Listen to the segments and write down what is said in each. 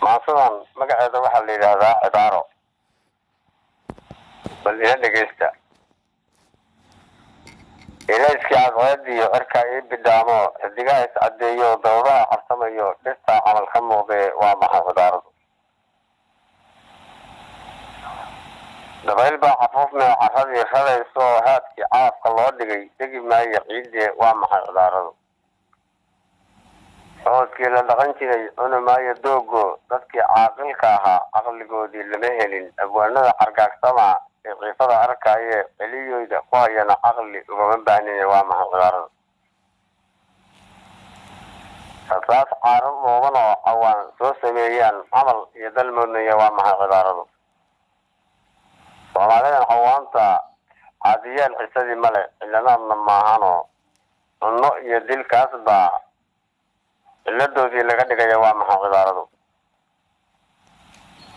maasadan magaceeda waxaa la yidhaahdaa cibaaro bal ila dhegeysta. ilayskii cadceediyo cirkaa ii bidhaamo xidigaha iscadeeyo dawadaha carsamayo dhistaa camal ka muuqdee waa maxay cibaaradu. dabayl baa cafuufne caradii radayso haadkii caafka loo dhigay degi maayo ciidee waa maxay cibaaradu. codkii la dhaqan jiray cuni maayo doogo dadkii caaqilka ahaa caqligoodii lama helin abwaanada cargaagsama ee ciifada arkaaye celiyoyda ku hayana caqli ugama baahnin waa maxay cibaarada. rasaas caarab moodan oo cawaan soo sameeyaan camal iyo dalmoodnaya waa maxay cibaaradu. soomaalidan cawaanta caadiyaal xisadii male cilanaadna maahano cunno iyo dilkaas baa ciladoodii laga dhigaya waa maxay cibaaradu.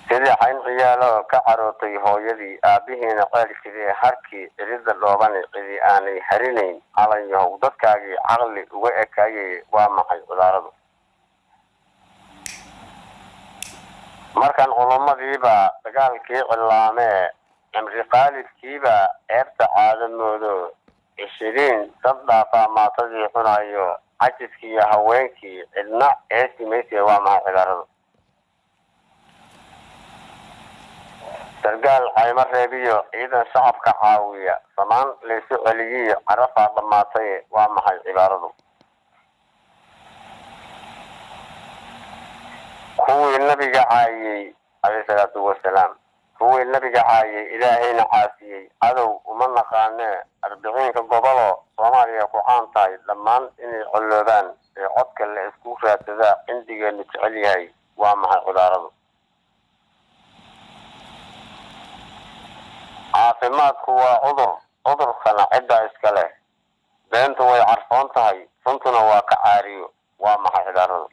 sidii xayn ciyaalo ka carootay hooyadii aabbihiina ceelkidii harkii cirida dhoobani cidi aanay harinayn calan yahow dadkaagii caqli uga ekaayay waa maxay cibaaradu. markan culummadiiba dagaalkii cilaamee cimri qaalidkiiba ceebta caadamoodo 20 dad dhaafaa maatadii cunayo cajiskii iyo haweenkii cidna eesimayse waa maxay cibaaradu. sargaal cayma reebiyo ciidan shacabka caawiya samaan laysu celiyiyo carafaa dhammaatay waa maxay cibaaradu. kuwii nabiga caayay calayhi salaatu wasalaam kuwii nabiga caayay ilaahayna caasiyey cadow uma naqaanee 40 gobolo soomaaliya ku caan tahay dhammaan inay colloobaan ee codka la isku raadsadaa cindigeenu jecel yahay waa maxay cibaaradu. caafimaadku waa cudurkana cidda iska leh beentu way carfoon tahay runtuna waa ka caariyo waa maxay cibaaradu.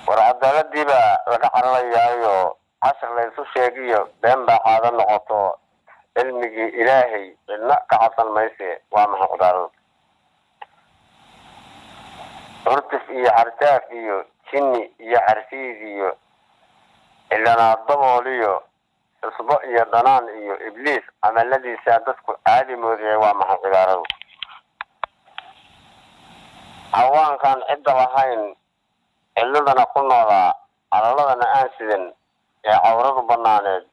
war cadaaladiiba laga cararayaayo cashar laysu sheegiyo been baa caado noqoto cilmigii ilaahay cidna ka cabsan mayse waa maxay cibaaradu. curtif iyo carjaaf iyo jinni iyo carfiid iyo cilanaad dabooliyo cusbo iyo dhanaan iyo ibliis camaladiisa dadku caadi moodaya waa maxay cibaaradu. cawaankan cidda lahayn ciladana ku noolaa calaladana aan sidan ee cawradu banaaneed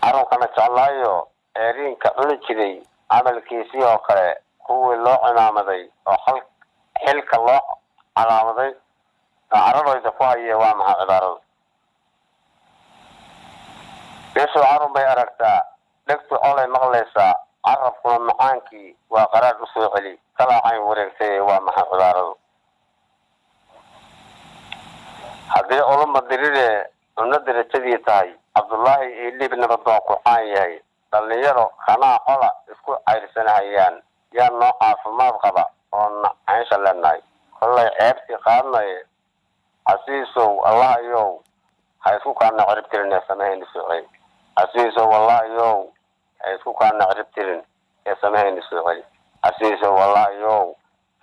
carunkana jeclaayo eeriinka cuni jiray camalkiisii oo kale kuwii loo cimaamaday oo xilka loo calaamaday caradoyda ku haya waa maxay cibaaradu. beeshu carun bay aragtaa dhegtu colay maqlaysaa carabkuna macaankii waa qaraar u soo celi kalaacayn wareegtay waa maxay cibaaradu. haddii ulama diriree cunno darajadii tahay cabdullaahi iyo liib nabadoon ku caan yahay dhallinyaro kanaa cola isku cayrsanahayaan yaa noo caafimaad qaba oo caynsha leenahay kollay ceebtii qaadnaye casiisow allahayow ha isku kaana cirib tirin ee samahayni soo celi. casiisow allahayow ha isku kaana cirib tirin ee samahayni soo celi. casiisow allahayow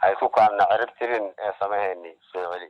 ha isku kaana cirib tirin ee samahayni soo celi.